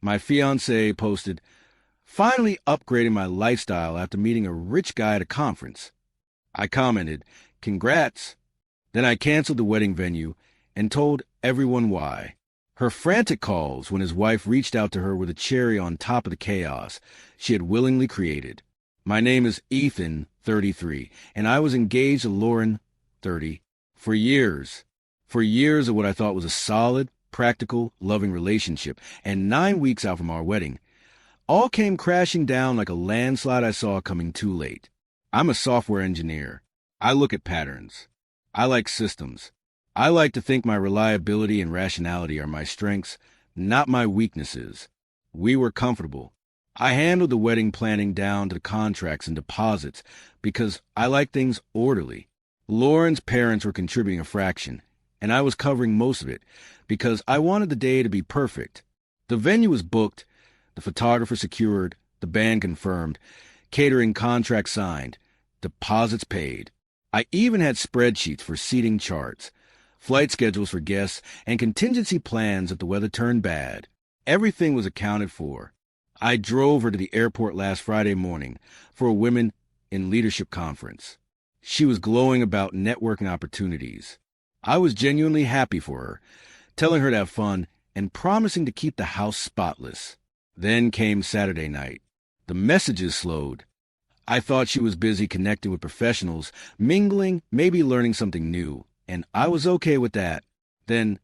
My fiancée posted, finally upgrading my lifestyle after meeting a rich guy at a conference. I commented, congrats. Then I canceled the wedding venue and told everyone why. Her frantic calls when his wife reached out to her with a cherry on top of the chaos she had willingly created. My name is Ethan, 33, and I was engaged to Lauren, 30, for years. For years of what I thought was a solid, practical, loving relationship, and 9 weeks out from our wedding, all came crashing down like a landslide I saw coming too late. I'm a software engineer. I look at patterns. I like systems. I like to think my reliability and rationality are my strengths, not my weaknesses. We were comfortable. I handled the wedding planning down to the contracts and deposits because I like things orderly. Lauren's parents were contributing a fraction, and I was covering most of it because I wanted the day to be perfect. The venue was booked, the photographer secured, the band confirmed, catering contract signed, deposits paid. I even had spreadsheets for seating charts, flight schedules for guests, and contingency plans if the weather turned bad. Everything was accounted for. I drove her to the airport last Friday morning for a Women in Leadership conference. She was glowing about networking opportunities. I was genuinely happy for her, telling her to have fun and promising to keep the house spotless. Then came Saturday night. The messages slowed. I thought she was busy connecting with professionals, mingling, maybe learning something new, and I was okay with that. Then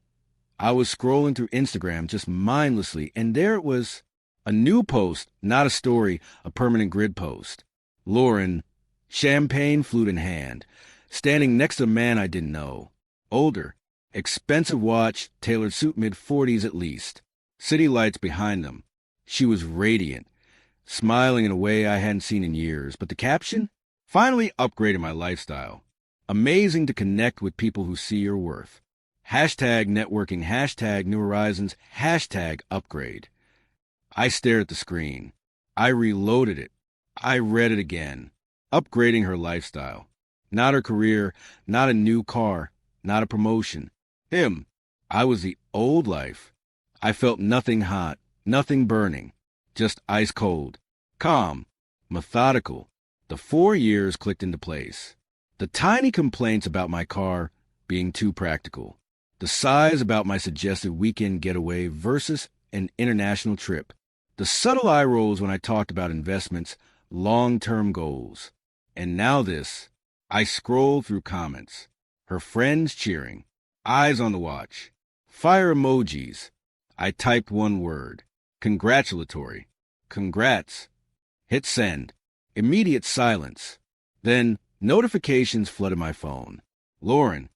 I was scrolling through Instagram just mindlessly, and there it was. A new post, not a story, a permanent grid post. Lauren, champagne flute in hand, standing next to a man I didn't know. Older, expensive watch, tailored suit, mid-40s at least. City lights behind them. She was radiant, smiling in a way I hadn't seen in years. But the caption? Finally upgraded my lifestyle. Amazing to connect with people who see your worth. Hashtag networking, hashtag New Horizons, hashtag upgrade. I stared at the screen. I reloaded it. I read it again. Upgrading her lifestyle. Not her career, not a new car, not a promotion. Him. I was the old life. I felt nothing hot, nothing burning, just ice cold, calm, methodical. The 4 years clicked into place. The tiny complaints about my car being too practical. The sighs about my suggested weekend getaway versus an international trip. The subtle eye rolls when I talked about investments, long-term goals. And now this. I scrolled through comments. Her friends cheering. Eyes on the watch. Fire emojis. I typed one word. Congratulatory. Congrats. Hit send. Immediate silence. Then notifications flooded my phone. Lauren,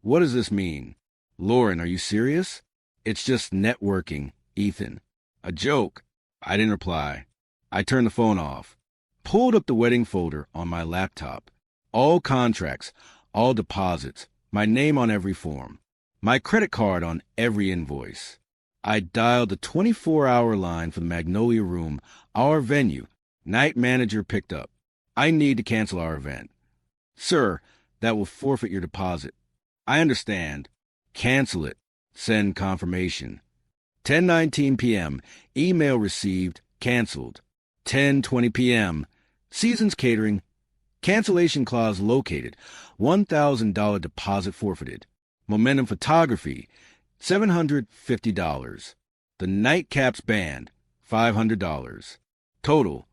what does this mean? Lauren, are you serious? It's just networking, Ethan. A joke. I didn't reply. I turned the phone off. Pulled up the wedding folder on my laptop. All contracts, all deposits, my name on every form, my credit card on every invoice. I dialed the 24-hour line for the Magnolia Room, our venue. Night manager picked up. I need to cancel our event. Sir, that will forfeit your deposit. I understand. Cancel it. Send confirmation. 10:19 p.m. Email received. Canceled. 10:20 p.m. Seasons Catering. Cancellation clause located. $1,000 deposit forfeited. Momentum Photography. $750. The Nightcaps Band. $500. Total.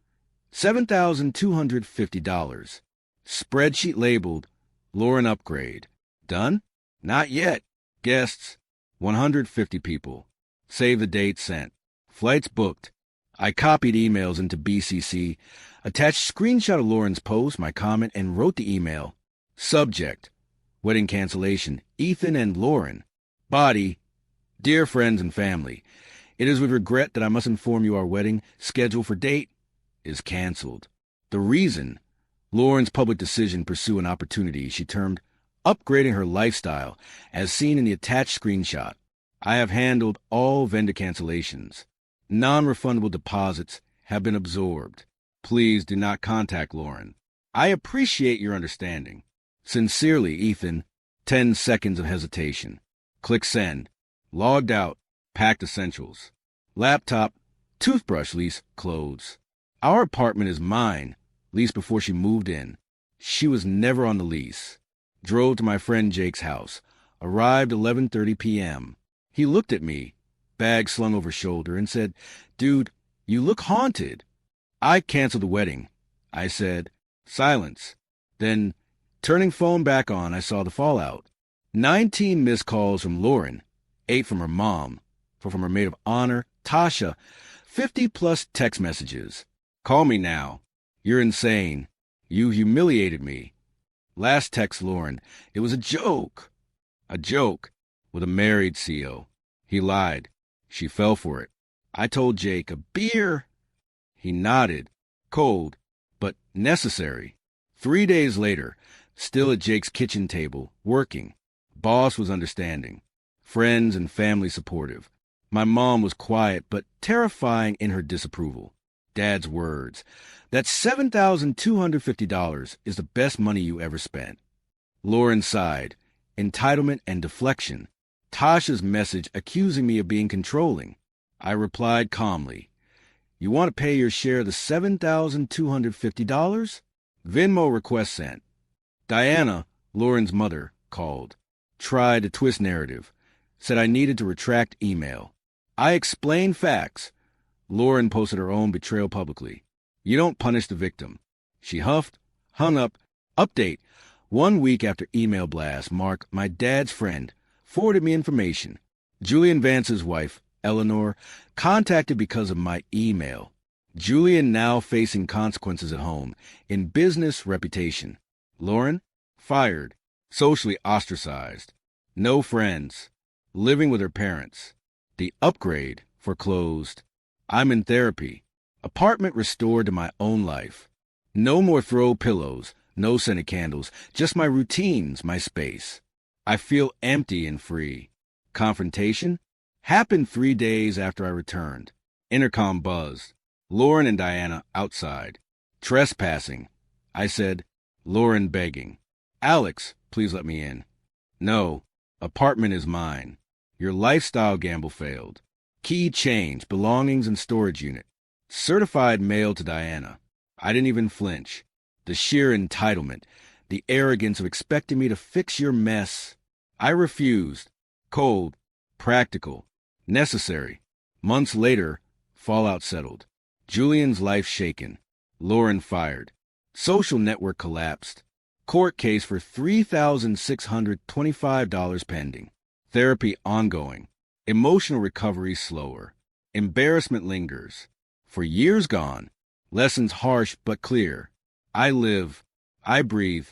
$7,250. Spreadsheet labeled Lauren Upgrade. Done? Not yet. Guests. 150 people. Save the date sent. Flights booked. I copied emails into BCC, attached screenshot of Lauren's post, my comment, and wrote the email. Subject: wedding cancellation, Ethan and Lauren. Body: dear friends and family, it is with regret that I must inform you our wedding, scheduled for date, is canceled. The reason: Lauren's public decision to pursue an opportunity she termed upgrading her lifestyle, as seen in the attached screenshot. I have handled all vendor cancellations. Non-refundable deposits have been absorbed. Please do not contact Lauren. I appreciate your understanding. Sincerely, Ethan. 10 seconds of hesitation. Click send. Logged out. Packed essentials. Laptop, toothbrush lease, clothes. Our apartment is mine, leased before she moved in. She was never on the lease. Drove to my friend Jake's house. Arrived 11:30 p.m. He looked at me, bag slung over shoulder, and said, "Dude, you look haunted." I canceled the wedding. I said, silence. Then, turning phone back on, I saw the fallout. 19 missed calls from Lauren, 8 from her mom, 4 from her maid of honor, Tasha, 50-plus text messages. Call me now. You're insane. You humiliated me. Last text Lauren. It was a joke. A joke with a married CO. He lied. She fell for it. I told Jake, a beer. He nodded. Cold, but necessary. 3 days later, still at Jake's kitchen table, working. Boss was understanding. Friends and family supportive. My mom was quiet, but terrifying in her disapproval. Dad's words. That $7,250 is the best money you ever spent. Lauren sighed. Entitlement and deflection. Tasha's message accusing me of being controlling. I replied calmly. You want to pay your share of the $7,250? Venmo request sent. Diana, Lauren's mother, called. Tried to twist narrative. Said I needed to retract email. I explained facts. Lauren posted her own betrayal publicly. You don't punish the victim. She huffed, hung up. Update. 1 week after email blast, Mark, my dad's friend, forwarded me information. Julian Vance's wife, Eleanor, contacted because of my email. Julian now facing consequences at home, in business reputation. Lauren, fired, socially ostracized. No friends, living with her parents. The upgrade, foreclosed. I'm in therapy. Apartment restored to my own life. No more throw pillows, no scented candles, just my routines, my space. I feel empty and free. Confrontation happened 3 days after I returned. Intercom buzzed. Lauren and Diana outside. Trespassing. I said, Lauren begging. Alex, please let me in. No, apartment is mine. Your lifestyle gamble failed. Key change, belongings and storage unit. Certified mail to Diana. I didn't even flinch. The sheer entitlement, the arrogance of expecting me to fix your mess. I refused. Cold, practical, necessary. Months later, fallout settled. Julian's life shaken. Lauren fired. Social network collapsed. Court case for $3,625 pending. Therapy ongoing. Emotional recovery slower. Embarrassment lingers. For years gone. Lessons harsh but clear. I live. I breathe.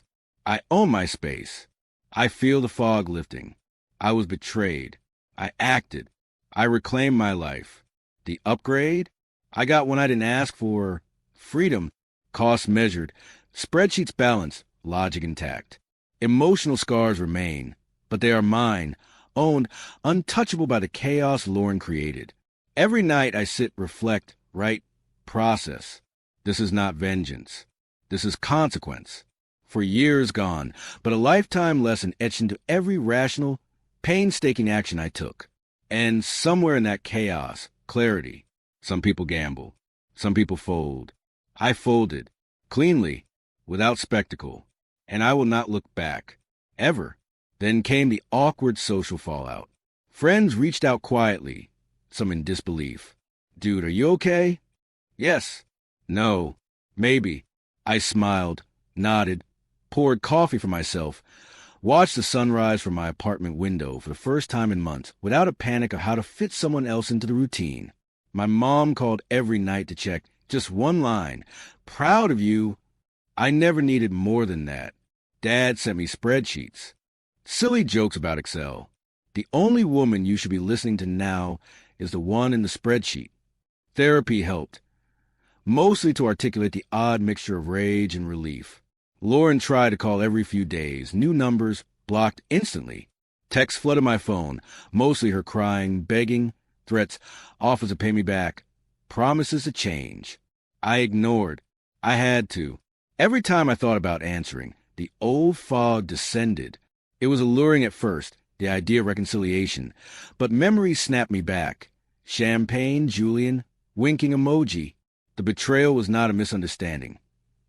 I own my space. I feel the fog lifting. I was betrayed. I acted. I reclaimed my life. The upgrade? I got one I didn't ask for. Freedom. Cost measured. Spreadsheets balanced. Logic intact. Emotional scars remain, but they are mine, owned, untouchable by the chaos Lauren created. Every night I sit, reflect, write, process. This is not vengeance. This is consequence. For years gone, but a lifetime lesson etched into every rational, painstaking action I took. And somewhere in that chaos, clarity. Some people gamble. Some people fold. I folded. Cleanly. Without spectacle. And I will not look back. Ever. Then came the awkward social fallout. Friends reached out quietly. Some in disbelief. Dude, are you okay? Yes. No. Maybe. I smiled. Nodded. Poured coffee for myself. Watched the sunrise from my apartment window for the first time in months without a panic of how to fit someone else into the routine. My mom called every night to check. Just one line. Proud of you. I never needed more than that. Dad sent me spreadsheets. Silly jokes about Excel. The only woman you should be listening to now is the one in the spreadsheet. Therapy helped. Mostly to articulate the odd mixture of rage and relief. Lauren tried to call every few days. New numbers, blocked instantly. Texts flooded my phone. Mostly her crying, begging, threats, offers to pay me back, promises to change. I ignored. I had to. Every time I thought about answering, the old fog descended. It was alluring at first, the idea of reconciliation, but memory snapped me back. Champagne, Julian, winking emoji. The betrayal was not a misunderstanding.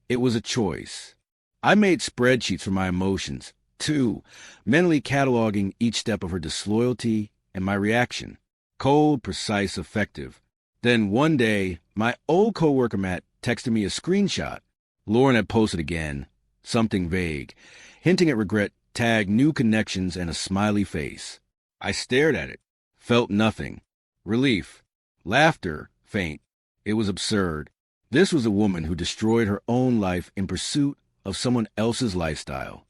It was a choice. I made spreadsheets for my emotions, too, mentally cataloging each step of her disloyalty and my reaction. Cold, precise, effective. Then one day, my old coworker Matt texted me a screenshot. Lauren had posted again, something vague, hinting at regret, tagged new connections and a smiley face. I stared at it, felt nothing. Relief. Laughter, faint. It was absurd. This was a woman who destroyed her own life in pursuit of someone else's lifestyle.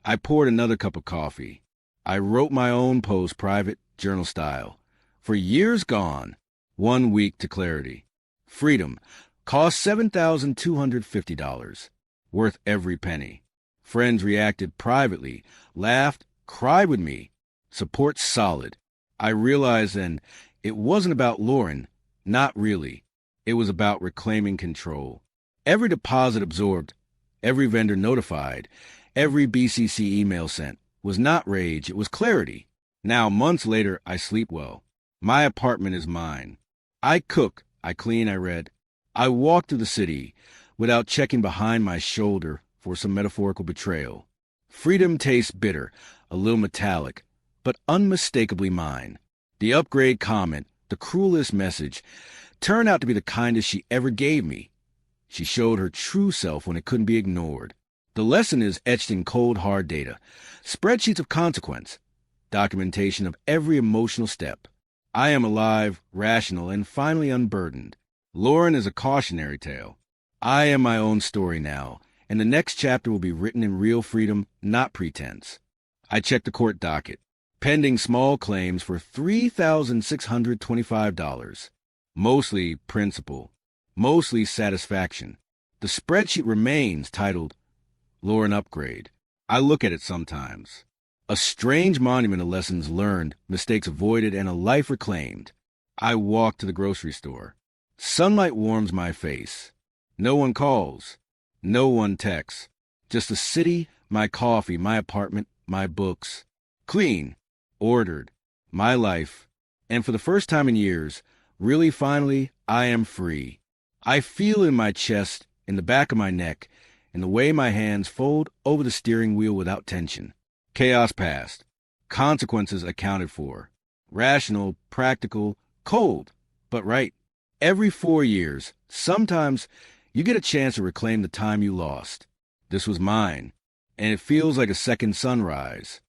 I poured another cup of coffee. I wrote my own post private, journal style. For years gone, 1 week to clarity. Freedom. Cost $7,250. Worth every penny. Friends reacted privately, laughed, cried with me. Support solid. I realized then it wasn't about Lauren. Not really. It was about reclaiming control. Every deposit absorbed, every vendor notified, every BCC email sent was not rage, it was clarity. Now, months later, I sleep well. My apartment is mine. I cook, I clean, I read. I walk through the city without checking behind my shoulder for some metaphorical betrayal. Freedom tastes bitter, a little metallic, but unmistakably mine. The upgrade comment, the cruelest message, turned out to be the kindest she ever gave me. She showed her true self when it couldn't be ignored. The lesson is etched in cold, hard data, spreadsheets of consequence, documentation of every emotional step. I am alive, rational, and finally unburdened. Lauren is a cautionary tale. I am my own story now, and the next chapter will be written in real freedom, not pretense. I checked the court docket. Pending small claims for $3,625. Mostly principal. Mostly satisfaction. The spreadsheet remains titled Lauren Upgrade. I look at it sometimes. A strange monument of lessons learned, mistakes avoided, and a life reclaimed. I walk to the grocery store. Sunlight warms my face. No one calls. No one texts. Just the city, my coffee, my apartment, my books. Clean. Ordered. My life. And for the first time in years, really finally, I am free. I feel in my chest, in the back of my neck, in the way my hands fold over the steering wheel without tension. Chaos past. Consequences accounted for. Rational, practical, cold, but right. Every 4 years, sometimes you get a chance to reclaim the time you lost. This was mine, and it feels like a second sunrise.